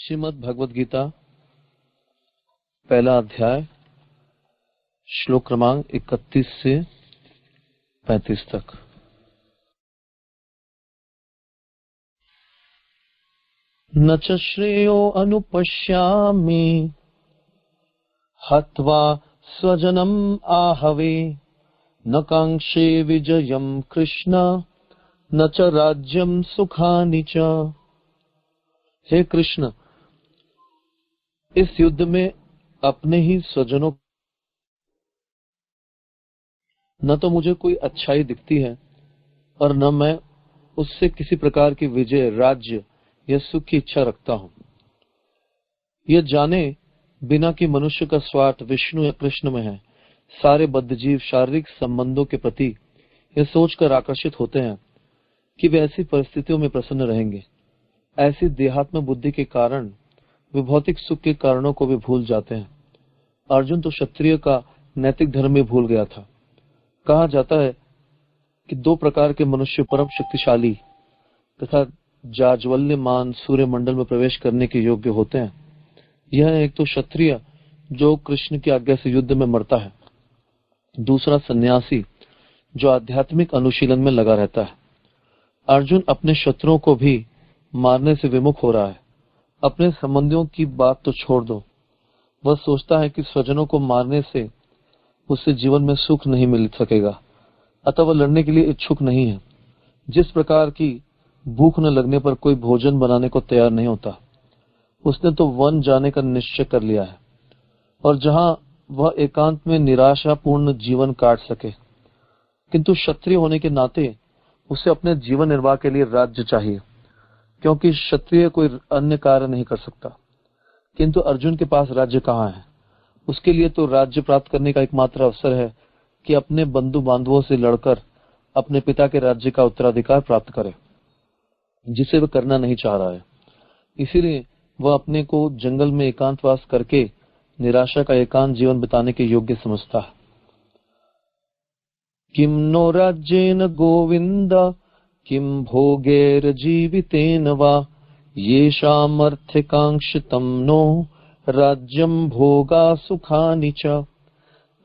श्रीमद् भगवद गीता पहला अध्याय श्लोक क्रमांक 31 से 35 तक। न च श्रेयो अनुपश्यामि हत्वा स्वजनम आहवे न कांक्षे विजयम कृष्ण न च राज्यम सुखानि च। हे कृष्ण, इस युद्ध में अपने ही स्वजनों न तो मुझे कोई अच्छाई दिखती है और न मैं उससे किसी प्रकार की विजय, राज्य या सुख की इच्छा रखता हूं। यह जाने बिना कि मनुष्य का स्वार्थ विष्णु या कृष्ण में है, सारे बद्धजीव शारीरिक संबंधों के प्रति यह सोचकर आकर्षित होते हैं कि वे ऐसी परिस्थितियों में प्रसन्न रहेंगे। ऐसी देहात्म बुद्धि के कारण वे भौतिक सुख के कारणों को भी भूल जाते हैं। अर्जुन तो क्षत्रिय का नैतिक धर्म भी भूल गया था। कहा जाता है कि दो प्रकार के मनुष्य परम शक्तिशाली तथा जाज्वल्यमान सूर्य मंडल में प्रवेश करने के योग्य होते हैं। यह एक तो क्षत्रिय जो कृष्ण की आज्ञा से युद्ध में मरता है, दूसरा सन्यासी जो आध्यात्मिक अनुशीलन में लगा रहता है। अर्जुन अपने शत्रुओं को भी मारने से विमुख हो रहा है। अपने संबंधियों की बात तो छोड़ दो, वह सोचता है कि स्वजनों को मारने से उससे जीवन में सुख नहीं मिल सकेगा, अतः वह लड़ने के लिए इच्छुक नहीं है। जिस प्रकार की भूख न लगने पर कोई भोजन बनाने को तैयार नहीं होता, उसने तो वन जाने का निश्चय कर लिया है और जहां वह एकांत में निराशापूर्ण जीवन काट सके। किंतु क्षत्रिय होने के नाते उसे अपने जीवन निर्वाह के लिए राज्य चाहिए, क्योंकि क्षत्रिय कोई अन्य कार्य नहीं कर सकता। किंतु अर्जुन के पास राज्य कहाँ है? उसके लिए तो राज्य प्राप्त करने का एकमात्र अवसर है कि अपने बंधु बांधवों से लड़कर अपने पिता के राज्य का उत्तराधिकार प्राप्त करे, जिसे वह करना नहीं चाह रहा है। इसीलिए वह अपने को जंगल में एकांतवास करके निराशा का एकांत जीवन बिताने के योग्य समझता है। किम नो राज्येन गोविंद किम भोगैर्जीवितेन वा येषामर्थकांक्षितं नो राज्यं भोगा सुखानि च।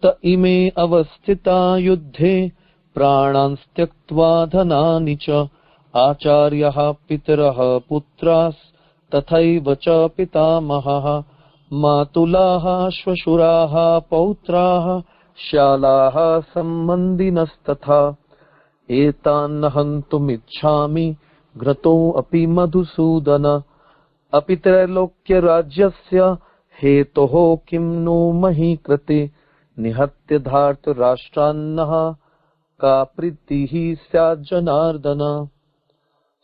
त इमे अवस्थिता युद्धे प्राणान् त्यक्त्वा धनानि च। आचार्याः पितरः पुत्रास् तथैव च पितामहः मातुलाः श्वशुराः पौत्राः श्यालाः सम्बन्धिनस्तथा। एतान् हन्तुमिच्छामि घ्रतो अपि मधुसूदन। अपि त्रैलोक्य राज्यस्य हेतोः किं नो मही कृते। निहत्य धार्त राष्ट्रान्नः का प्रीतिः स्यात् जनार्दन।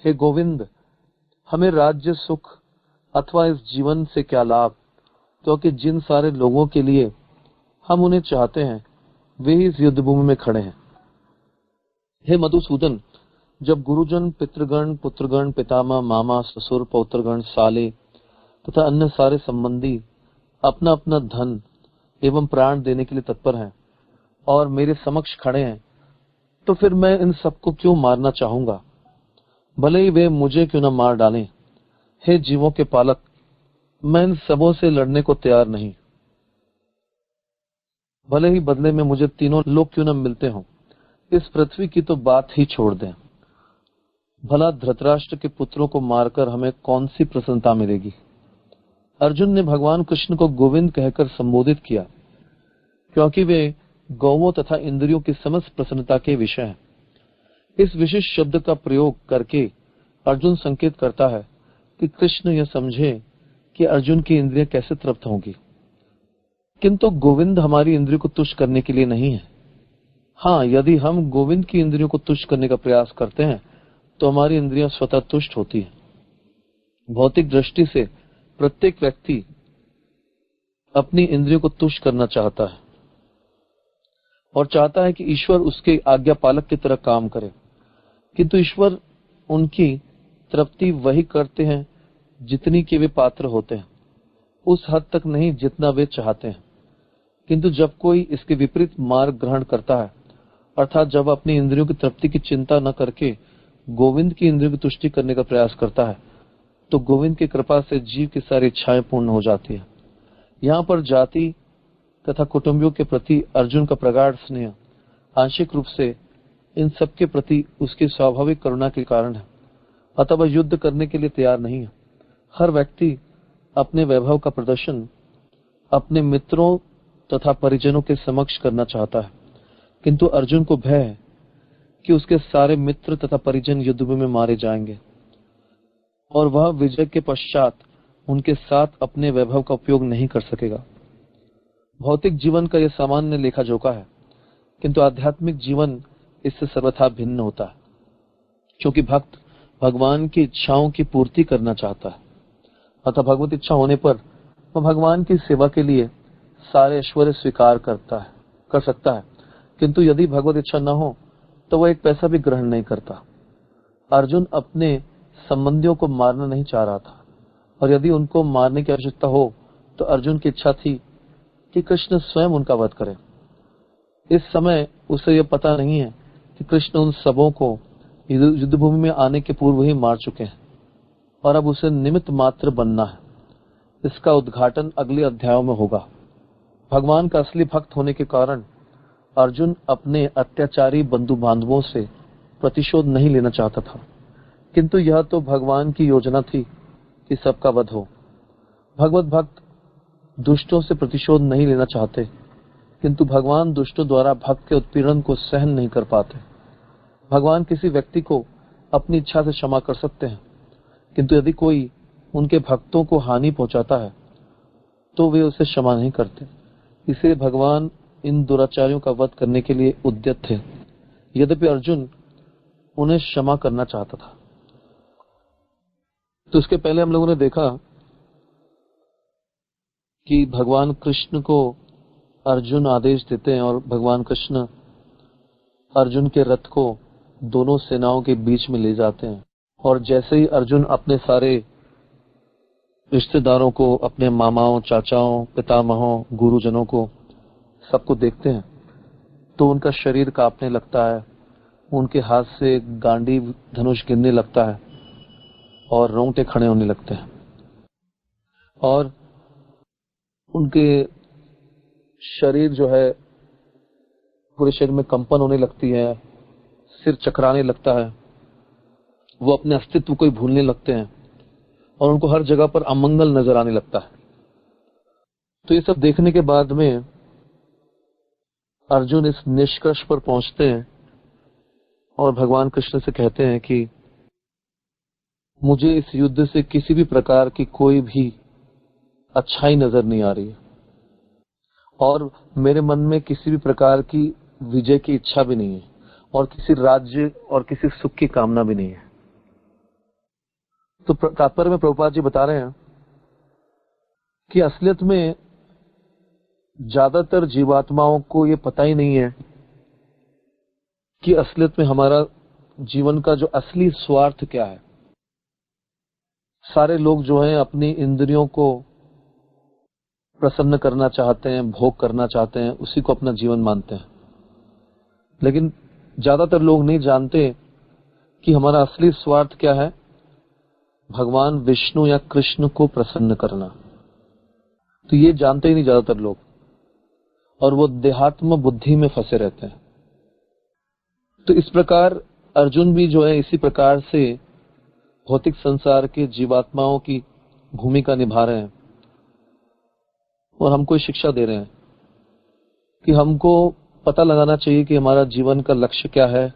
हे गोविंद, हमें राज्य सुख अथवा इस जीवन से क्या लाभ, क्योंकि जिन सारे लोगों के लिए हम उन्हें चाहते हैं वे ही इस युद्ध भूमि में खड़े हैं। हे मधुसूदन, जब गुरुजन, पितृगण, पुत्रगण, पितामह, मामा, ससुर, पौत्रगण, साले तथा अन्य सारे संबंधी अपना अपना धन एवं प्राण देने के लिए तत्पर हैं और मेरे समक्ष खड़े हैं, तो फिर मैं इन सबको क्यों मारना चाहूंगा, भले ही वे मुझे क्यों न मार डालें। हे जीवों के पालक, मैं इन सबों से लड़ने को तैयार नहीं, भले ही बदले में मुझे तीनों लोग क्यों न मिलते हों। इस पृथ्वी की तो बात ही छोड़ दें। भला धृतराष्ट्र के पुत्रों को मारकर हमें कौन सी प्रसन्नता मिलेगी। अर्जुन ने भगवान कृष्ण को गोविंद कहकर संबोधित किया, क्योंकि वे गौओं तथा इंद्रियों की समस्त प्रसन्नता के विषय हैं। इस विशिष्ट शब्द का प्रयोग करके अर्जुन संकेत करता है कि कृष्ण यह समझे कि अर्जुन की इंद्रियां कैसे तृप्त होंगी। किंतु गोविंद हमारी इंद्रियों को तुष्ट करने के लिए नहीं है। हाँ, यदि हम गोविंद की इंद्रियों को तुष्ट करने का प्रयास करते हैं तो हमारी इंद्रियां स्वतः तुष्ट होती हैं। भौतिक दृष्टि से प्रत्येक व्यक्ति अपनी इंद्रियों को तुष्ट करना चाहता है और चाहता है कि ईश्वर उसके आज्ञा पालक की तरह काम करे। किंतु ईश्वर उनकी तृप्ति वही करते हैं जितनी के वे पात्र होते हैं, उस हद तक नहीं जितना वे चाहते हैं। किंतु जब कोई इसके विपरीत मार्ग ग्रहण करता है, अर्थात जब अपनी इंद्रियों की तृप्ति की चिंता न करके गोविंद की इंद्रियों की तुष्टि करने का प्रयास करता है, तो गोविंद की कृपा से जीव की सारी इच्छाएं पूर्ण हो जाती है। यहाँ पर जाति तथा कुटुंबियों के प्रति अर्जुन का प्रगाढ़ स्नेह आंशिक रूप से इन सब के प्रति उसकी स्वाभाविक करुणा के कारण है, अतः वह युद्ध करने के लिए तैयार नहीं है। हर व्यक्ति अपने वैभव का प्रदर्शन अपने मित्रों तथा परिजनों के समक्ष करना चाहता है, किंतु अर्जुन को भय है कि उसके सारे मित्र तथा परिजन युद्ध में मारे जाएंगे और वह विजय के पश्चात उनके साथ अपने वैभव का उपयोग नहीं कर सकेगा। भौतिक जीवन का यह सामान्य लेखा जोखा है, किंतु आध्यात्मिक जीवन इससे सर्वथा भिन्न होता है, क्योंकि भक्त भगवान की इच्छाओं की पूर्ति करना चाहता है। अतः भगवत इच्छा होने पर वह भगवान की सेवा के लिए सारे ऐश्वर्य स्वीकार कर सकता है, किंतु यदि भगवत इच्छा न हो तो वह एक पैसा भी ग्रहण नहीं करता। अर्जुन अपने संबंधियों को मारना नहीं चाह रहा था, और यदि उनको मारने की आवश्यकता हो तो अर्जुन की इच्छा थी कि कृष्ण स्वयं उनका वध करें। इस समय उसे यह पता नहीं है कि कृष्ण उन सबों को युद्ध भूमि में आने के पूर्व ही मार चुके हैं और अब उसे निमित्त मात्र बनना है। इसका उद्घाटन अगले अध्यायों में होगा। भगवान का असली भक्त होने के कारण अर्जुन अपने अत्याचारी बंधु बांधवों से प्रतिशोध नहीं लेना चाहता था, किंतु यह तो भगवान की योजना थी कि सबका वध हो। भगवत भक्त दुष्टों से प्रतिशोध नहीं लेना चाहते, किंतु भगवान दुष्टों द्वारा भक्त के उत्पीड़न को सहन नहीं कर पाते। भगवान किसी व्यक्ति को अपनी इच्छा से क्षमा कर सकते हैं, किंतु यदि कोई उनके भक्तों को हानि पहुंचाता है तो वे उसे क्षमा नहीं करते। इसलिए भगवान इन दुराचारियों का वध करने के लिए उद्यत थे, यद्यपि अर्जुन उन्हें क्षमा करना चाहता था। तो इसके पहले हम लोगों ने देखा कि भगवान कृष्ण को अर्जुन आदेश देते हैं और भगवान कृष्ण अर्जुन के रथ को दोनों सेनाओं के बीच में ले जाते हैं, और जैसे ही अर्जुन अपने सारे रिश्तेदारों को, अपने मामाओं, चाचाओं, पितामहों, गुरुजनों को, सबको देखते हैं तो उनका शरीर कांपने लगता है, उनके हाथ से गांडीव धनुष गिरने लगता है और रोंगटे खड़े होने लगते हैं, और उनके शरीर जो है पूरे शरीर में कंपन होने लगती है, सिर चकराने लगता है, वो अपने अस्तित्व को ही भूलने लगते हैं और उनको हर जगह पर अमंगल नजर आने लगता है। तो ये सब देखने के बाद में अर्जुन इस निष्कर्ष पर पहुंचते हैं और भगवान कृष्ण से कहते हैं कि मुझे इस युद्ध से किसी भी प्रकार की कोई भी अच्छाई नजर नहीं आ रही है और मेरे मन में किसी भी प्रकार की विजय की इच्छा भी नहीं है और किसी राज्य और किसी सुख की कामना भी नहीं है। तो तात्पर्य में प्रभुपाद जी बता रहे हैं कि असलियत में ज्यादातर जीवात्माओं को ये पता ही नहीं है कि असलियत में हमारा जीवन का जो असली स्वार्थ क्या है। सारे लोग जो हैं अपनी इंद्रियों को प्रसन्न करना चाहते हैं, भोग करना चाहते हैं, उसी को अपना जीवन मानते हैं, लेकिन ज्यादातर लोग नहीं जानते कि हमारा असली स्वार्थ क्या है, भगवान विष्णु या कृष्ण को प्रसन्न करना। तो ये जानते ही नहीं ज्यादातर लोग, और वो देहात्म बुद्धि में फंसे रहते हैं। तो इस प्रकार अर्जुन भी जो है इसी प्रकार से भौतिक संसार के जीवात्माओं की भूमिका निभा रहे हैं और हमको शिक्षा दे रहे हैं कि हमको पता लगाना चाहिए कि हमारा जीवन का लक्ष्य क्या है,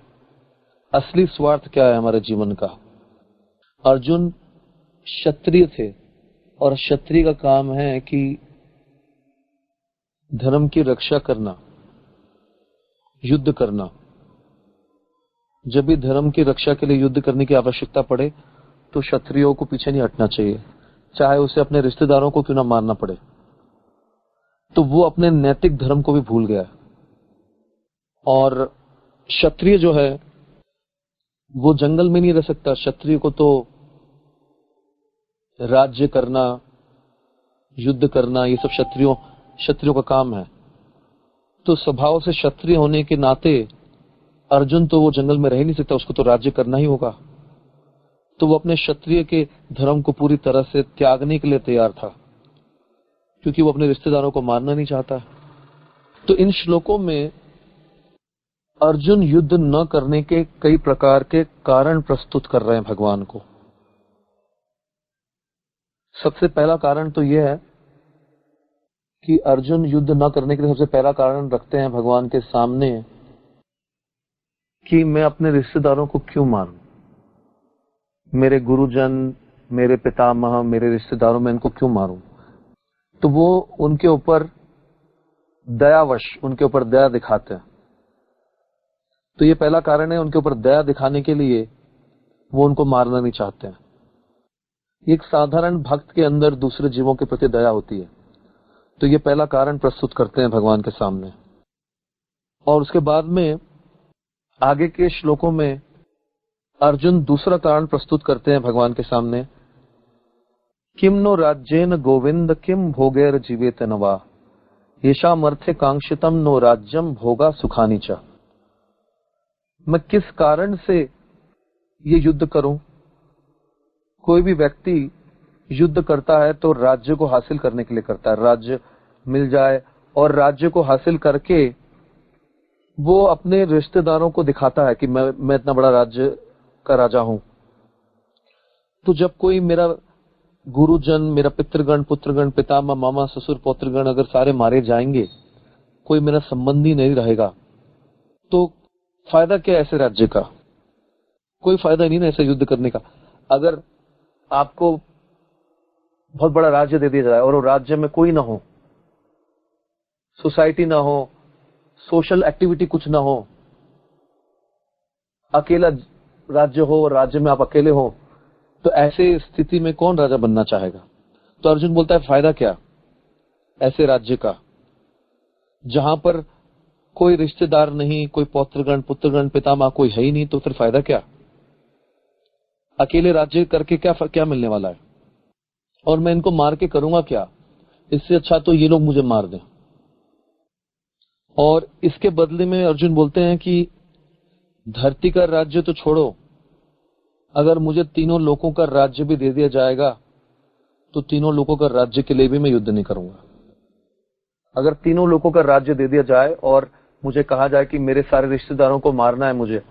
असली स्वार्थ क्या है हमारे जीवन का। अर्जुन क्षत्रिय थे और क्षत्रिय का काम है कि धर्म की रक्षा करना, युद्ध करना। जब भी धर्म की रक्षा के लिए युद्ध करने की आवश्यकता पड़े तो क्षत्रियों को पीछे नहीं हटना चाहिए, चाहे उसे अपने रिश्तेदारों को क्यों ना मारना पड़े। तो वो अपने नैतिक धर्म को भी भूल गया और क्षत्रिय जो है वो जंगल में नहीं रह सकता। क्षत्रिय को तो राज्य करना, युद्ध करना, ये सब क्षत्रियों का काम है। तो स्वभाव से क्षत्रिय होने के नाते अर्जुन तो वो जंगल में रह नहीं सकता, उसको तो राज्य करना ही होगा। तो वो अपने क्षत्रिय के धर्म को पूरी तरह से त्यागने के लिए तैयार था, क्योंकि वो अपने रिश्तेदारों को मारना नहीं चाहता। तो इन श्लोकों में अर्जुन युद्ध न करने के कई प्रकार के कारण प्रस्तुत कर रहे हैं भगवान को। सबसे पहला कारण तो यह है कि अर्जुन युद्ध न करने के लिए सबसे पहला कारण रखते हैं भगवान के सामने कि मैं अपने रिश्तेदारों को क्यों मारूं, मेरे गुरुजन, मेरे पितामह, मेरे रिश्तेदारों में इनको क्यों मारूं। तो वो उनके ऊपर दयावश, उनके ऊपर दया दिखाते हैं। तो ये पहला कारण है, उनके ऊपर दया दिखाने के लिए वो उनको मारना नहीं चाहते हैं। एक साधारण भक्त के अंदर दूसरे जीवों के प्रति दया होती है, तो ये पहला कारण प्रस्तुत करते हैं भगवान के सामने। और उसके बाद में आगे के श्लोकों में अर्जुन दूसरा कारण प्रस्तुत करते हैं भगवान के सामने, किम नो राज्येन गोविंद किम भोगैर जीवेत नवा येषामर्थे कांक्षितम नो राज्यम भोगा सुखानी च। मैं किस कारण से ये युद्ध करूं। कोई भी व्यक्ति युद्ध करता है तो राज्य को हासिल करने के लिए करता है, राज्य मिल जाए, और राज्य को हासिल करके वो अपने रिश्तेदारों को दिखाता है कि मैं इतना बड़ा राज्य का राजा हूं। तो जब कोई मेरा गुरुजन, मेरा पितृगण, पुत्रगण, पितामह, मामा, ससुर, पौत्रगण अगर सारे मारे जाएंगे, कोई मेरा संबंधी नहीं रहेगा, तो फायदा क्या ऐसे राज्य का। कोई फायदा नहीं ना ऐसे युद्ध करने का। अगर आपको बहुत बड़ा राज्य दे दिया जाए और वो राज्य में कोई ना हो, सोसाइटी ना हो, सोशल एक्टिविटी कुछ ना हो, अकेला राज्य हो और राज्य में आप अकेले हो, तो ऐसे स्थिति में कौन राजा बनना चाहेगा। तो अर्जुन बोलता है फायदा क्या ऐसे राज्य का, जहां पर कोई रिश्तेदार नहीं, कोई पौत्रगण, पुत्रगण, पितामह कोई है ही नहीं, तो फिर फायदा क्या। अकेले राज्य करके क्या मिलने वाला है, और मैं इनको मार के करूंगा क्या। इससे अच्छा तो ये लोग मुझे मार दें। और इसके बदले में अर्जुन बोलते हैं कि धरती का राज्य तो छोड़ो, अगर मुझे तीनों लोगों का राज्य भी दे दिया जाएगा तो तीनों लोगों का राज्य के लिए भी मैं युद्ध नहीं करूंगा। अगर तीनों लोगों का राज्य दे दिया जाए और मुझे कहा जाए कि मेरे सारे रिश्तेदारों को मारना है मुझे,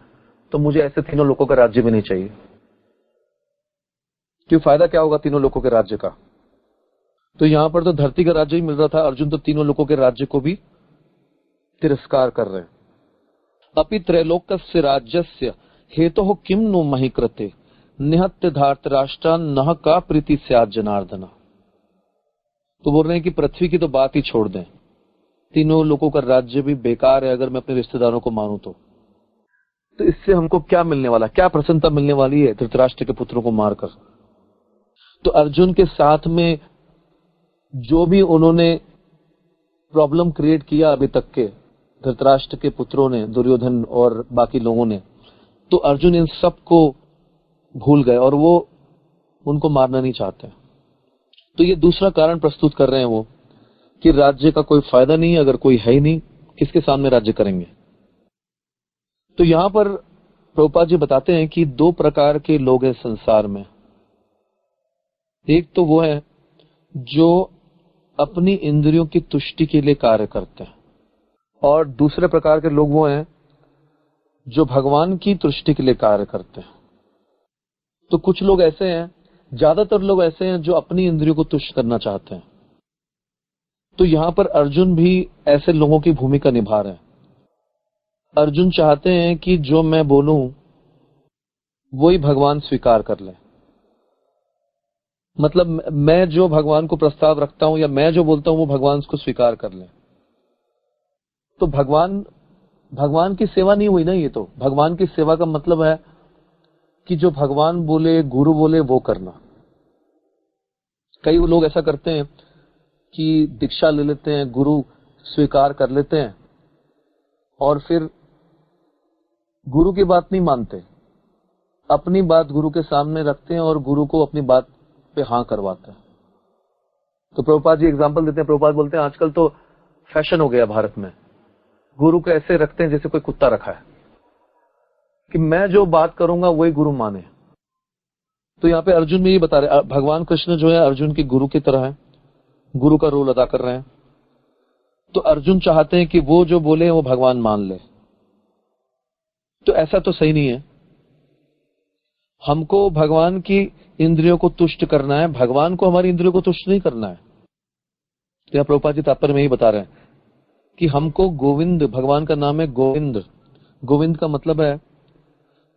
तो मुझे ऐसे तीनों लोगों का राज्य भी नहीं चाहिए। क्यों, फायदा क्या होगा तीनों लोगों के राज्य का। तो यहां पर तो धरती का राज्य ही मिल रहा था, अर्जुन तो तीनों लोगों के राज्य को भी तिरस्कार कर रहे हैं। अपि त्रैलोक्यस्य राज्यस्य हेतुः किम नो महि कृते निहत्य धार्तराष्ट्रान् नः का प्रीति स्यात् जनार्दन। तो बोल रहे हैं कि पृथ्वी की तो बात ही छोड़ दें, तीनों लोगों का राज्य भी बेकार है अगर मैं अपने रिश्तेदारों को मारूं तो इससे हमको क्या मिलने वाला, क्या प्रसन्नता मिलने वाली है धृतराष्ट्र के पुत्रों को मारकर। तो अर्जुन के साथ में जो भी उन्होंने प्रॉब्लम क्रिएट किया अभी तक के धृतराष्ट्र के पुत्रों ने, दुर्योधन और बाकी लोगों ने, तो अर्जुन इन सब को भूल गए और वो उनको मारना नहीं चाहते। तो ये दूसरा कारण प्रस्तुत कर रहे हैं वो, कि राज्य का कोई फायदा नहीं, अगर कोई है ही नहीं किसके सामने राज्य करेंगे। तो यहां पर प्रभुपाद जी बताते हैं कि दो प्रकार के लोग हैं संसार में। एक तो वो है जो अपनी इंद्रियों की तुष्टि के लिए कार्य करते हैं, और दूसरे प्रकार के लोग वो हैं जो भगवान की तुष्टि के लिए कार्य करते हैं। तो कुछ लोग ऐसे हैं, ज्यादातर लोग ऐसे हैं जो अपनी इंद्रियों को तुष्ट करना चाहते हैं। तो यहां पर अर्जुन भी ऐसे लोगों की भूमिका निभा रहे हैं। अर्जुन चाहते हैं कि जो मैं बोलूं वही भगवान स्वीकार कर ले। मतलब मैं जो भगवान को प्रस्ताव रखता हूं या मैं जो बोलता हूं वो भगवान उसको स्वीकार कर ले। तो भगवान की सेवा नहीं हुई ना। ये तो भगवान की सेवा का मतलब है कि जो भगवान बोले, गुरु बोले, वो करना। कई लोग ऐसा करते हैं कि दीक्षा ले लेते हैं, गुरु स्वीकार कर लेते हैं और फिर गुरु की बात नहीं मानते, अपनी बात गुरु के सामने रखते हैं और गुरु को अपनी बात पे हाँ करवाते हैं। तो प्रभुपाद जी एग्जांपल देते हैं। प्रभुपाद बोलते हैं आजकल तो फैशन हो गया भारत में, गुरु को ऐसे रखते हैं जैसे कोई कुत्ता रखा है, कि मैं जो बात करूंगा वही गुरु माने। तो यहाँ पे अर्जुन में ये बता रहे, भगवान कृष्ण जो है अर्जुन के गुरु की तरह है, गुरु का रोल अदा कर रहे हैं। तो अर्जुन चाहते हैं कि वो जो बोले वो भगवान मान ले। तो ऐसा तो सही नहीं है। हमको भगवान की इंद्रियों को तुष्ट करना है, भगवान को हमारी इंद्रियों को तुष्ट नहीं करना है। तो यहाँ प्रभुपाद जी तात्पर्य में यही बता रहे हैं कि हमको गोविंद, भगवान का नाम है गोविंद। गोविंद का मतलब है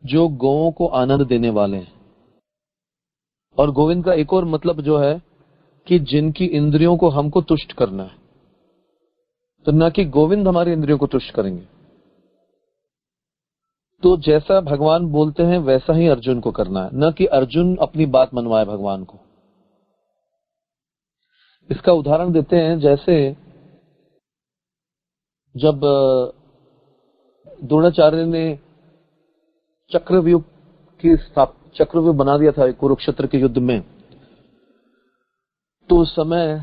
जो गौओं को आनंद देने वाले हैं। और गोविंद का एक और मतलब जो है कि जिनकी इंद्रियों को हमको तुष्ट करना है। तो ना कि गोविंद हमारी इंद्रियों को तुष्ट करेंगे। तो जैसा भगवान बोलते हैं वैसा ही अर्जुन को करना है, न कि अर्जुन अपनी बात मनवाए भगवान को। इसका उदाहरण देते हैं, जैसे जब द्रोणाचार्य ने चक्रव्यूह बना दिया था कुरुक्षेत्र के युद्ध में, तो उस समय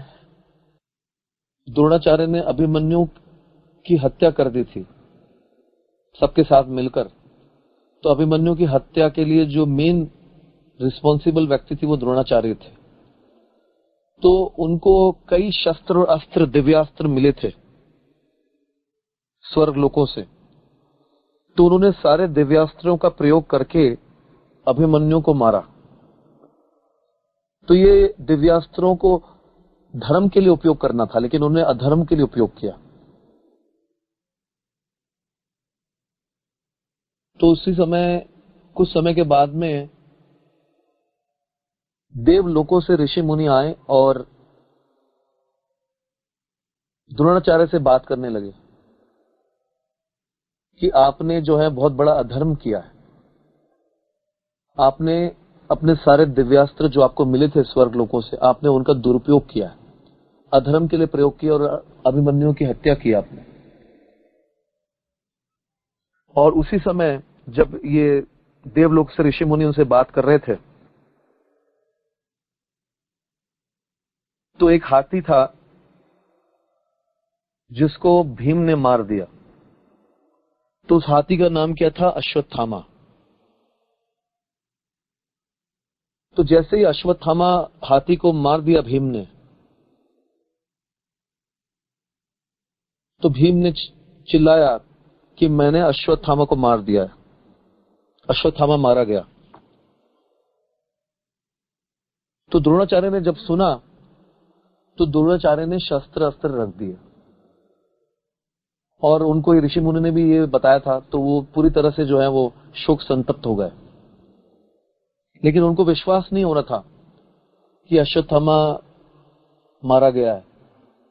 द्रोणाचार्य ने अभिमन्यु की हत्या कर दी थी सबके साथ मिलकर। तो अभिमन्यु की हत्या के लिए जो मेन रिस्पॉन्सिबल व्यक्ति थी वो द्रोणाचार्य थे। तो उनको कई शस्त्र और अस्त्र, दिव्यास्त्र मिले थे स्वर्ग लोकों से। तो उन्होंने सारे दिव्यास्त्रों का प्रयोग करके अभिमन्यु को मारा। तो ये दिव्यास्त्रों को धर्म के लिए उपयोग करना था, लेकिन उन्होंने अधर्म के लिए उपयोग किया। तो उसी समय, कुछ समय के बाद में देवलोकों से ऋषि मुनि आए और द्रोणाचार्य से बात करने लगे कि आपने जो है बहुत बड़ा अधर्म किया है। आपने अपने सारे दिव्यास्त्र जो आपको मिले थे स्वर्ग लोकों से, आपने उनका दुरुपयोग किया है, अधर्म के लिए प्रयोग किया और अभिमन्यु की हत्या की आपने। और उसी समय जब ये देवलोक से ऋषि मुनि उनसे बात कर रहे थे, तो एक हाथी था जिसको भीम ने मार दिया। तो उस हाथी का नाम क्या था? अश्वत्थामा। तो जैसे ही अश्वत्थामा हाथी को मार दिया भीम ने, तो भीम ने चिल्लाया कि मैंने अश्वत्थामा को मार दिया है। अश्वत्थामा मारा गया। तो द्रोणाचार्य ने जब सुना, तो द्रोणाचार्य ने शस्त्र अस्त्र रख दिए। और उनको ऋषि मुनि ने भी ये बताया था, तो वो पूरी तरह से जो है वो शोक संतप्त हो गए। लेकिन उनको विश्वास नहीं हो रहा था कि अश्वत्थामा मारा गया है।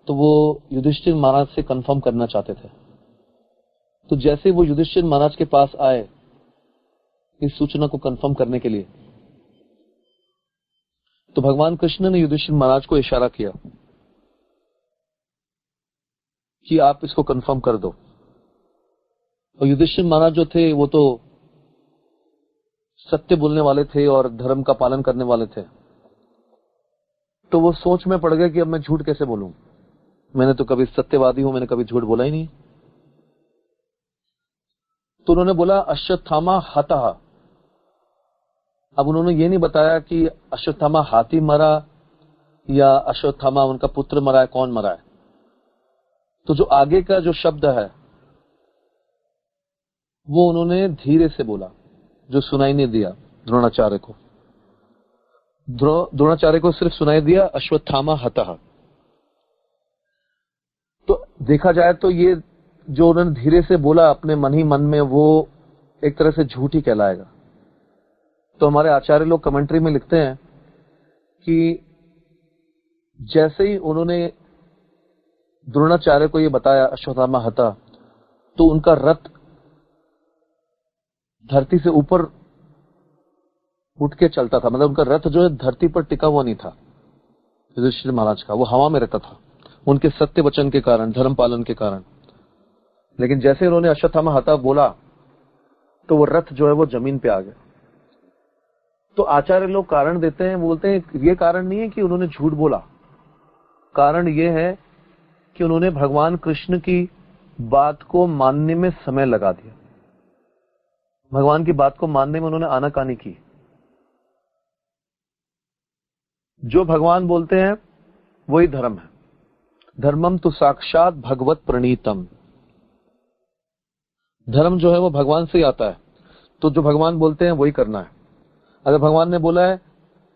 तो वो युधिष्ठिर महाराज से कंफर्म करना चाहते थे। तो जैसे वो युधिष्ठिर महाराज के पास आए इस सूचना को कंफर्म करने के लिए, तो भगवान कृष्ण ने युधिष्ठिर महाराज को इशारा किया कि आप इसको कंफर्म कर दो। और युधिष्ठिर महाराज जो थे वो तो सत्य बोलने वाले थे और धर्म का पालन करने वाले थे। तो वो सोच में पड़ गए कि अब मैं झूठ कैसे बोलूं, मैंने तो कभी सत्यवादी हूं, मैंने कभी झूठ बोला ही नहीं। तो उन्होंने बोला अश्वत्थामा हतः। अब उन्होंने ये नहीं बताया कि अश्वत्थामा हाथी मरा या अश्वत्थामा उनका पुत्र मरा है, कौन मरा है। तो जो आगे का जो शब्द है वो उन्होंने धीरे से बोला, जो सुनाई नहीं दिया द्रोणाचार्य को। द्रोणाचार्य को सिर्फ सुनाई दिया अश्वत्थामा हतः। तो देखा जाए तो ये जो उन्होंने धीरे से बोला अपने मन ही मन में, वो एक तरह से झूठ ही कहलाएगा। तो हमारे आचार्य लोग कमेंट्री में लिखते हैं कि जैसे ही उन्होंने द्रोणाचार्य को ये बताया अश्वत्थामा हतः, तो उनका रथ धरती से ऊपर उठ के चलता था। मतलब उनका रथ जो है धरती पर टिका हुआ नहीं था युधिष्ठिर महाराज का, वो हवा में रहता था उनके सत्य वचन के कारण, धर्म पालन के कारण। लेकिन जैसे उन्होंने अश्वत्थामा हतः बोला तो वो रथ जो है वो जमीन पे आ गया। तो आचार्य लोग कारण देते हैं, बोलते हैं ये कारण नहीं है कि उन्होंने झूठ बोला, कारण ये है कि उन्होंने भगवान कृष्ण की बात को मानने में समय लगा दिया। भगवान की बात को मानने में उन्होंने आनाकानी की। जो भगवान बोलते हैं वही धर्म है। धर्मम तो साक्षात भगवत प्रणीतम। धर्म जो है वो भगवान से ही आता है, तो जो भगवान बोलते हैं वही करना है। अगर भगवान ने बोला है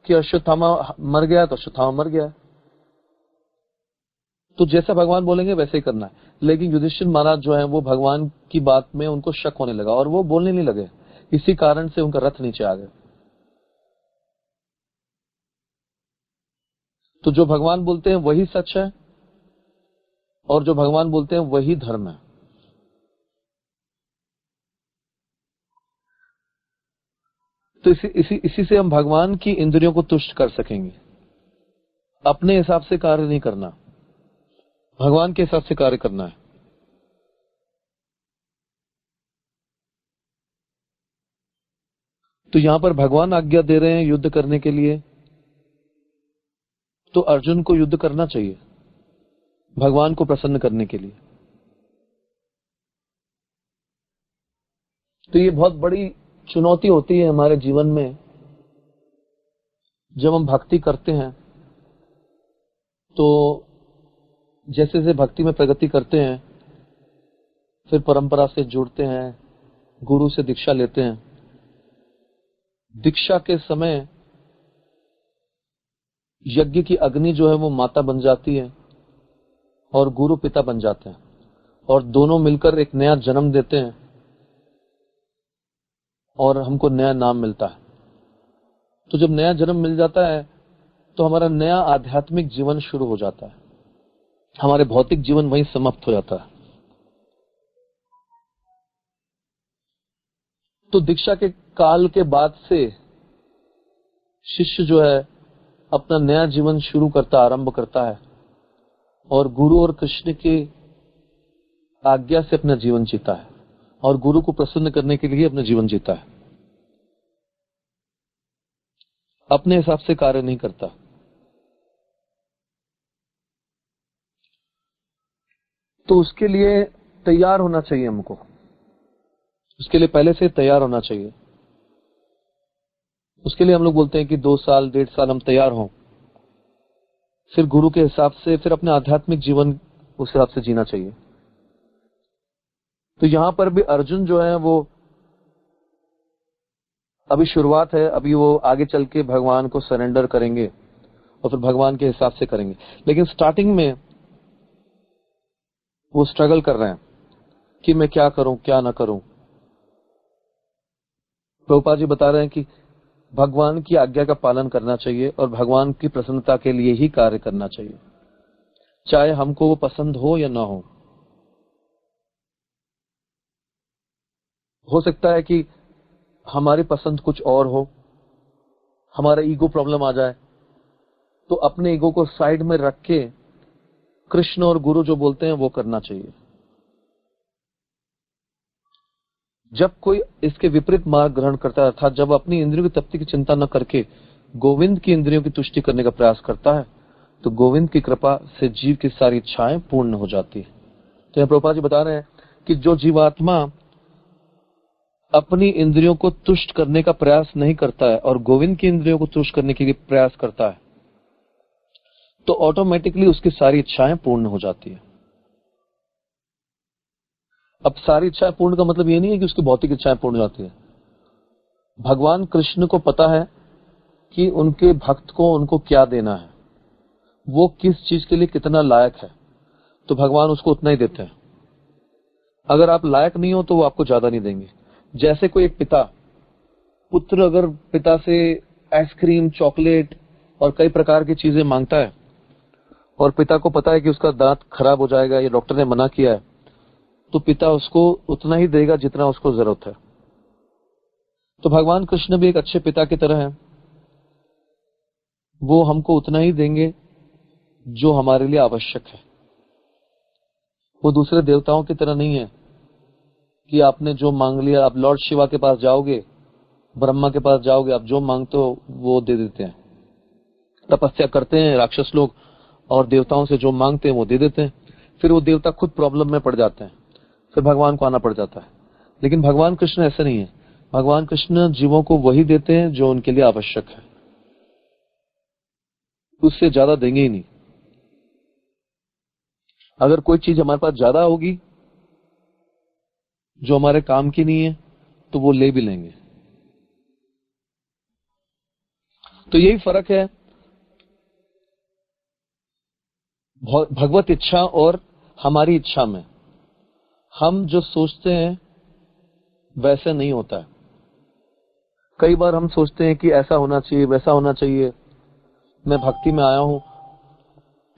कि अश्वत्थामा मर गया तो अश्वत्थामा मर गया, तो जैसा भगवान बोलेंगे वैसे ही करना है। लेकिन युधिष्ठिर महाराज जो है वो भगवान की बात में उनको शक होने लगा और वो बोलने नहीं लगे। इसी कारण से उनका रथ नीचे आ गया। तो जो भगवान बोलते हैं वही सच है और जो भगवान बोलते हैं वही धर्म है। तो इसी से हम भगवान की इंद्रियों को तुष्ट कर सकेंगे। अपने हिसाब से कार्य नहीं करना, भगवान के हिसाब से कार्य करना है। तो यहां पर भगवान आज्ञा दे रहे हैं युद्ध करने के लिए, तो अर्जुन को युद्ध करना चाहिए भगवान को प्रसन्न करने के लिए। तो ये बहुत बड़ी चुनौती होती है हमारे जीवन में। जब हम भक्ति करते हैं तो जैसे जैसे भक्ति में प्रगति करते हैं, फिर परंपरा से जुड़ते हैं, गुरु से दीक्षा लेते हैं। दीक्षा के समय यज्ञ की अग्नि जो है वो माता बन जाती है और गुरु पिता बन जाते हैं, और दोनों मिलकर एक नया जन्म देते हैं और हमको नया नाम मिलता है। तो जब नया जन्म मिल जाता है तो हमारा नया आध्यात्मिक जीवन शुरू हो जाता है, हमारे भौतिक जीवन वहीं समाप्त हो जाता है। तो दीक्षा के काल के बाद से शिष्य जो है अपना नया जीवन शुरू करता, आरंभ करता है और गुरु और कृष्ण की आज्ञा से अपना जीवन जीता है और गुरु को प्रसन्न करने के लिए अपना जीवन जीता है। अपने हिसाब से कार्य नहीं करता। तो उसके लिए तैयार होना चाहिए हमको, उसके लिए पहले से तैयार होना चाहिए। उसके लिए हम लोग बोलते हैं कि 2 साल 1.5 साल हम तैयार हों, फिर गुरु के हिसाब से फिर अपने आध्यात्मिक जीवन उस हिसाब से जीना चाहिए। तो यहां पर भी अर्जुन जो है वो अभी शुरुआत है, अभी वो आगे चल के भगवान को सरेंडर करेंगे और फिर भगवान के हिसाब से करेंगे। लेकिन स्टार्टिंग में वो स्ट्रगल कर रहे हैं कि मैं क्या करूं क्या ना करूं। प्रभुपाद जी बता रहे हैं कि भगवान की आज्ञा का पालन करना चाहिए और भगवान की प्रसन्नता के लिए ही कार्य करना चाहिए, चाहे हमको वो पसंद हो या ना हो सकता है कि हमारी पसंद कुछ और हो, हमारा ईगो प्रॉब्लम आ जाए, तो अपने ईगो को साइड में रख के कृष्ण और गुरु जो बोलते हैं वो करना चाहिए। जब कोई इसके विपरीत मार्ग ग्रहण करता है, अर्थात जब अपनी इंद्रियों की तृप्ति की चिंता न करके गोविंद की इंद्रियों की तुष्टि करने का प्रयास करता है, तो गोविंद की कृपा से जीव की सारी इच्छाएं पूर्ण हो जाती है। तो यहाँ प्रभुपाद जी बता रहे हैं कि जो जीवात्मा अपनी इंद्रियों को तुष्ट करने का प्रयास नहीं करता है और गोविंद की इंद्रियों को तुष्ट करने के लिए प्रयास करता है, तो ऑटोमेटिकली उसकी सारी इच्छाएं पूर्ण हो जाती है। अब सारी इच्छाएं पूर्ण का मतलब ये नहीं है कि उसकी भौतिक इच्छाएं पूर्ण हो जाती है। भगवान कृष्ण को पता है कि उनके भक्त को उनको क्या देना है, वो किस चीज के लिए कितना लायक है, तो भगवान उसको उतना ही देते हैं। अगर आप लायक नहीं हो तो वो आपको ज्यादा नहीं देंगे। जैसे कोई एक पिता, पुत्र अगर पिता से आइसक्रीम, चॉकलेट और कई प्रकार की चीजें मांगता है और पिता को पता है कि उसका दांत खराब हो जाएगा, ये डॉक्टर ने मना किया है, तो पिता उसको उतना ही देगा जितना उसको जरूरत है। तो भगवान कृष्ण भी एक अच्छे पिता की तरह है, वो हमको उतना ही देंगे जो हमारे लिए आवश्यक है। वो दूसरे देवताओं की तरह नहीं है कि आपने जो मांग लिया, आप लॉर्ड शिवा के पास जाओगे, ब्रह्मा के पास जाओगे, आप जो मांगते हो वो दे देते हैं। तपस्या करते हैं राक्षस लोग और देवताओं से जो मांगते हैं वो दे देते हैं, फिर वो देवता खुद प्रॉब्लम में पड़ जाते हैं, फिर भगवान को आना पड़ जाता है। लेकिन भगवान कृष्ण ऐसे नहीं है। भगवान कृष्ण जीवों को वही देते हैं जो उनके लिए आवश्यक है। उससे ज्यादा देंगे ही नहीं। अगर कोई चीज हमारे पास ज्यादा होगी जो हमारे काम की नहीं है तो वो ले भी लेंगे। तो यही फर्क है भगवत इच्छा और हमारी इच्छा में। हम जो सोचते हैं वैसे नहीं होता है। कई बार हम सोचते हैं कि ऐसा होना चाहिए, वैसा होना चाहिए, मैं भक्ति में आया हूं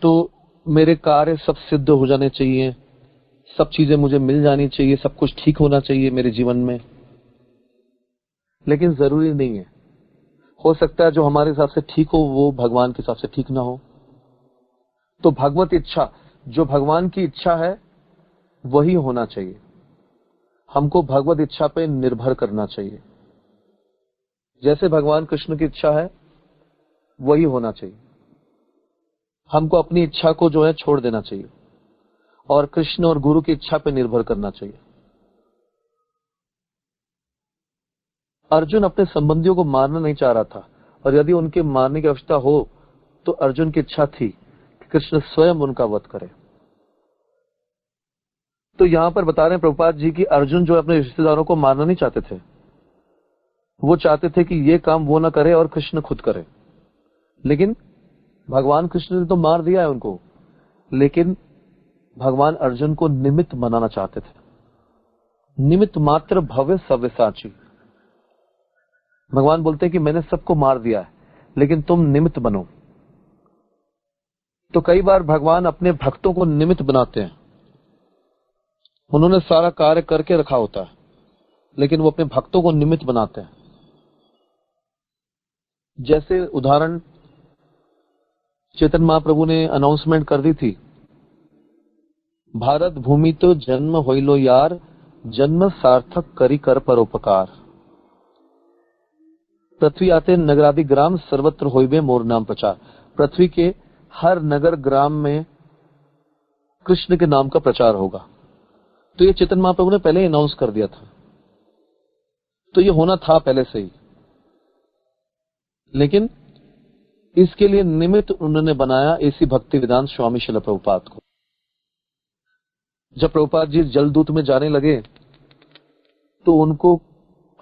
तो मेरे कार्य सब सिद्ध हो जाने चाहिए, सब चीजें मुझे मिल जानी चाहिए, सब कुछ ठीक होना चाहिए मेरे जीवन में। लेकिन जरूरी नहीं है। हो सकता है जो हमारे हिसाब से ठीक हो वो भगवान के हिसाब से ठीक ना हो। तो भगवत इच्छा, जो भगवान की इच्छा है वही होना चाहिए। हमको भगवत इच्छा पे निर्भर करना चाहिए। जैसे भगवान कृष्ण की इच्छा है वही होना चाहिए। हमको अपनी इच्छा को जो है छोड़ देना चाहिए और कृष्ण और गुरु की इच्छा पे निर्भर करना चाहिए। अर्जुन अपने संबंधियों को मारना नहीं चाह रहा था, और यदि उनके मारने की आवश्यकता हो तो अर्जुन की इच्छा थी कि कृष्ण स्वयं उनका वध करे। तो यहां पर बता रहे हैं प्रभुपाद जी की अर्जुन जो अपने रिश्तेदारों को मारना नहीं चाहते थे, वो चाहते थे कि ये काम वो ना करे और कृष्ण खुद करे। लेकिन भगवान कृष्ण ने तो मार दिया है उनको, लेकिन भगवान अर्जुन को निमित्त बनाना चाहते थे। निमित्त मात्र भव्य सव्यसाची। भगवान बोलते हैं कि मैंने सबको मार दिया है लेकिन तुम निमित्त बनो। तो कई बार भगवान अपने भक्तों को निमित्त बनाते हैं। उन्होंने सारा कार्य करके रखा होता है लेकिन वो अपने भक्तों को निमित्त बनाते हैं। जैसे उदाहरण चैतन्य महाप्रभु ने अनाउंसमेंट कर दी थी, भारत भूमि तो जन्म होइलो यार, जन्म सार्थक करी कर परोपकार। पृथ्वी आते नगरादि ग्राम, सर्वत्र होइबे मोर नाम प्रचार। पृथ्वी के हर नगर ग्राम में कृष्ण के नाम का प्रचार होगा। तो ये चैतन्य महाप्रभु ने पहले अनाउंस कर दिया था, तो ये होना था पहले से ही। लेकिन इसके लिए निमित्त उन्होंने बनाया ऐसी भक्ति वेदांत स्वामी शिल प्रभुपाद को। जब प्रभुपाद जी जलदूत में जाने लगे तो उनको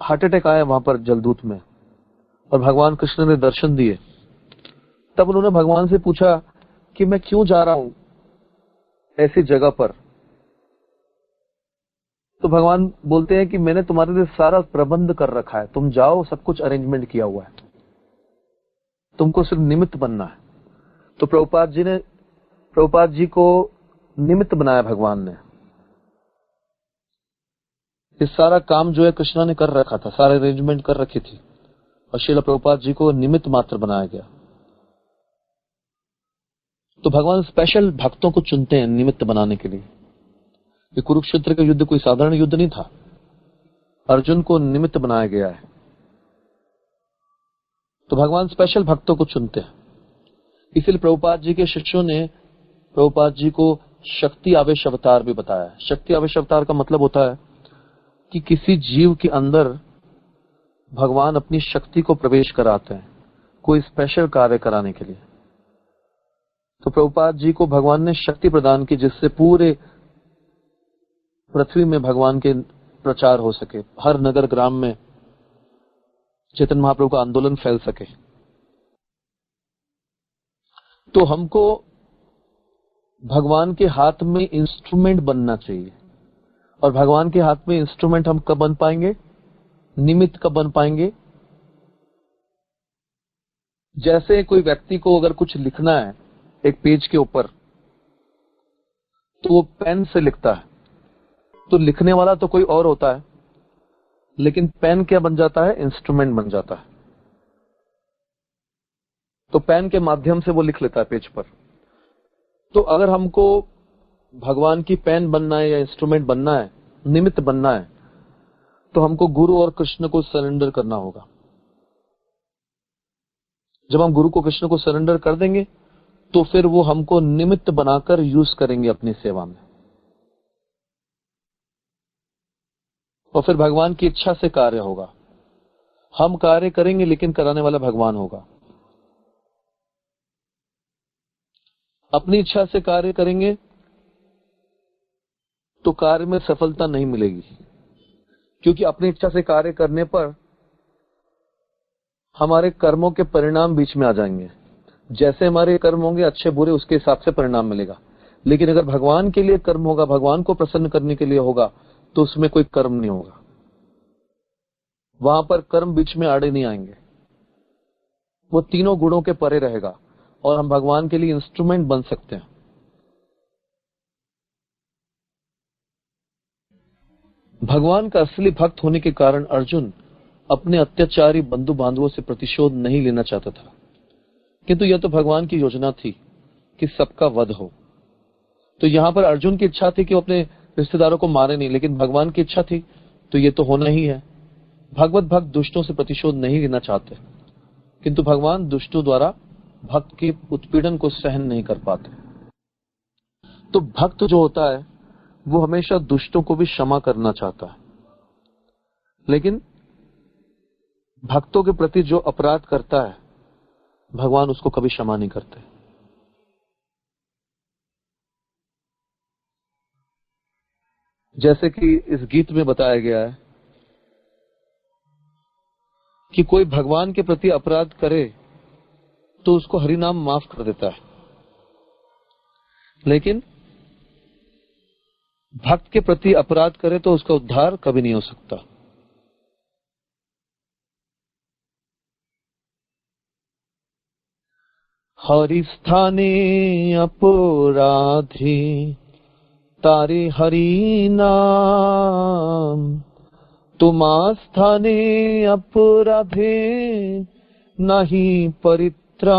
हार्ट अटैक आया वहां पर जलदूत में, और भगवान कृष्ण ने दर्शन दिए। तब उन्होंने भगवान से पूछा कि मैं क्यों जा रहा हूं ऐसी जगह पर। तो भगवान बोलते हैं कि मैंने तुम्हारे लिए सारा प्रबंध कर रखा है, तुम जाओ, सब कुछ अरेंजमेंट किया हुआ है, तुमको सिर्फ निमित्त बनना है। तो प्रभुपाद जी को निमित्त बनाया भगवान ने। ये सारा काम जो है कृष्णा ने कर रखा था, सारे अरेंजमेंट कर रखी थी, और श्रील प्रभुपाद जी को निमित्त मात्र बनाया गया। तो भगवान स्पेशल भक्तों को चुनते हैं निमित्त बनाने के लिए। ये कुरुक्षेत्र का युद्ध कोई साधारण युद्ध नहीं था, अर्जुन को निमित्त बनाया गया है। तो भगवान स्पेशल भक्तों को चुनते हैं। इसलिए प्रभुपाद जी के शिष्यों ने प्रभुपाद जी को शक्ति आवेश अवतार भी बताया। शक्ति आवेश अवतार का मतलब होता है कि किसी जीव के अंदर भगवान अपनी शक्ति को प्रवेश कराते हैं कोई स्पेशल कार्य कराने के लिए। तो प्रभुपाद जी को भगवान ने शक्ति प्रदान की जिससे पूरे पृथ्वी में भगवान के प्रचार हो सके, हर नगर ग्राम में चैतन्य महाप्रभु का आंदोलन फैल सके। तो हमको भगवान के हाथ में इंस्ट्रूमेंट बनना चाहिए। और भगवान के हाथ में इंस्ट्रूमेंट हम कब बन पाएंगे, निमित्त कब बन पाएंगे? जैसे कोई व्यक्ति को अगर कुछ लिखना है एक पेज के ऊपर, तो वो पेन से लिखता है, तो लिखने वाला तो कोई और होता है, लेकिन पेन क्या बन जाता है? इंस्ट्रूमेंट बन जाता है। तो पेन के माध्यम से वो लिख लेता है पेज पर। तो अगर हमको भगवान की पेन बनना है या इंस्ट्रूमेंट बनना है, निमित्त बनना है, तो हमको गुरु और कृष्ण को सरेंडर करना होगा। जब हम गुरु को कृष्ण को सरेंडर कर देंगे तो फिर वो हमको निमित्त बनाकर यूज करेंगे अपनी सेवा में, और फिर भगवान की इच्छा से कार्य होगा। हम कार्य करेंगे लेकिन कराने वाला भगवान होगा। अपनी इच्छा से कार्य करेंगे तो कार्य में सफलता नहीं मिलेगी, क्योंकि अपनी इच्छा से कार्य करने पर हमारे कर्मों के परिणाम बीच में आ जाएंगे। जैसे हमारे कर्म होंगे अच्छे बुरे, उसके हिसाब से परिणाम मिलेगा। लेकिन अगर भगवान के लिए कर्म होगा, भगवान को प्रसन्न करने के लिए होगा, तो उसमें कोई कर्म नहीं होगा। वहां पर कर्म बीच में आड़े नहीं आएंगे। वो तीनों गुणों के परे रहेगा और हम भगवान के लिए इंस्ट्रूमेंट बन सकते हैं। भगवान का असली भक्त होने के कारण अर्जुन अपने अत्याचारी बंधु बांधवों से प्रतिशोध नहीं लेना चाहता था, किंतु यह तो भगवान की योजना थी कि सबका वध हो। तो यहां पर अर्जुन की इच्छा थी कि वो अपने रिश्तेदारों को मारे नहीं, लेकिन भगवान की इच्छा थी तो ये तो होना ही है। भगवत भक्त दुष्टों से प्रतिशोध नहीं लेना चाहते, किंतु भगवान दुष्टों द्वारा भक्त के उत्पीड़न को सहन नहीं कर पाते। तो भक्त जो होता है वो हमेशा दुष्टों को भी क्षमा करना चाहता है, लेकिन भक्तों के प्रति जो अपराध करता है भगवान उसको कभी क्षमा नहीं करते। जैसे कि इस गीत में बताया गया है कि कोई भगवान के प्रति अपराध करे तो उसको हरिनाम माफ कर देता है, लेकिन भक्त के प्रति अपराध करे तो उसका उद्धार कभी नहीं हो सकता। हरि स्थाने अपराधी तारे हरि नाम, तुमा स्थाने अपराधे नहीं परित्राण,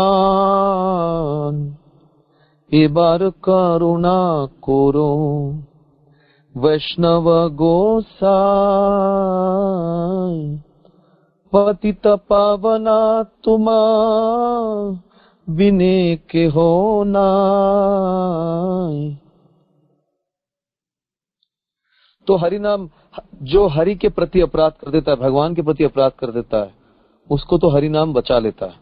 एबार करुणा करो वैष्णव गोसाई, पतित पावना तुमा विने के हो नाई। तो हरि नाम, जो हरि के प्रति अपराध कर देता है, भगवान के प्रति अपराध कर देता है, उसको तो हरि नाम बचा लेता है।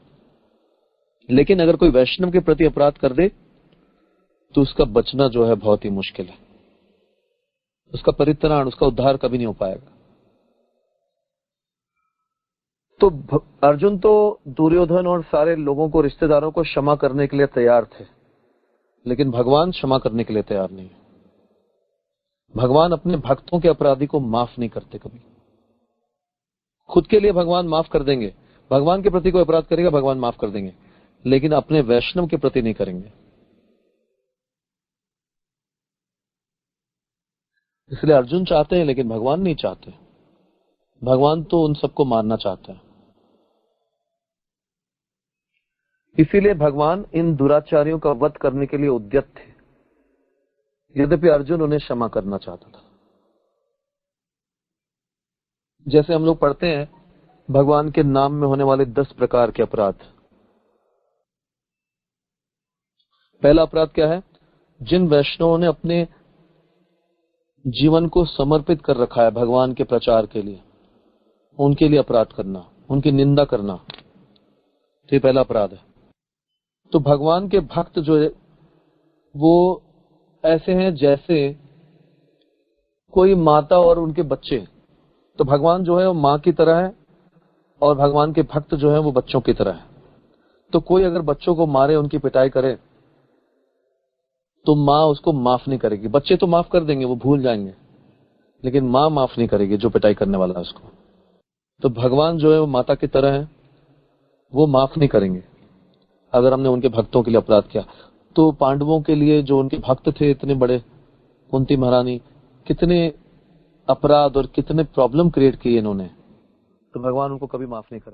लेकिन अगर कोई वैष्णव के प्रति अपराध कर दे तो उसका बचना जो है बहुत ही मुश्किल है। उसका परित्राण, उसका उद्धार कभी नहीं हो पाएगा। तो अर्जुन तो दुर्योधन और सारे लोगों को, रिश्तेदारों को क्षमा करने के लिए तैयार थे, लेकिन भगवान क्षमा करने के लिए तैयार नहीं। भगवान अपने भक्तों के अपराधी को माफ नहीं करते कभी। खुद के लिए भगवान माफ कर देंगे, भगवान के प्रति कोई अपराध करेगा भगवान माफ कर देंगे, लेकिन अपने वैष्णव के प्रति नहीं करेंगे। इसलिए अर्जुन चाहते हैं लेकिन भगवान नहीं चाहते। भगवान तो उन सबको मारना चाहते हैं। इसीलिए भगवान इन दुराचारियों का वध करने के लिए उद्यत थे, यद्यपि अर्जुन उन्हें क्षमा करना चाहता था। जैसे हम लोग पढ़ते हैं भगवान के नाम में होने वाले 10 प्रकार के अपराध। पहला अपराध क्या है? जिन वैष्णवों ने अपने जीवन को समर्पित कर रखा है भगवान के प्रचार के लिए, उनके लिए अपराध करना, उनकी निंदा करना, तो ये पहला अपराध है। तो भगवान के भक्त जो है वो ऐसे हैं जैसे कोई माता और उनके बच्चे। तो भगवान जो है वो माँ की तरह है और भगवान के भक्त जो है वो बच्चों की तरह है। तो कोई अगर बच्चों को मारे, उनकी पिटाई करे, तो माँ उसको माफ नहीं करेगी। बच्चे तो माफ कर देंगे, वो भूल जाएंगे, लेकिन माँ माफ नहीं करेगी जो पिटाई करने वाला है उसको। तो भगवान जो है वो माता की तरह है, वो माफ नहीं करेंगे अगर हमने उनके भक्तों के लिए अपराध किया। तो पांडवों के लिए जो उनके भक्त थे इतने बड़े, कुंती महारानी, कितने अपराध और कितने प्रॉब्लम क्रिएट किए इन्होंने, तो भगवान उनको कभी माफ नहीं करेंगे।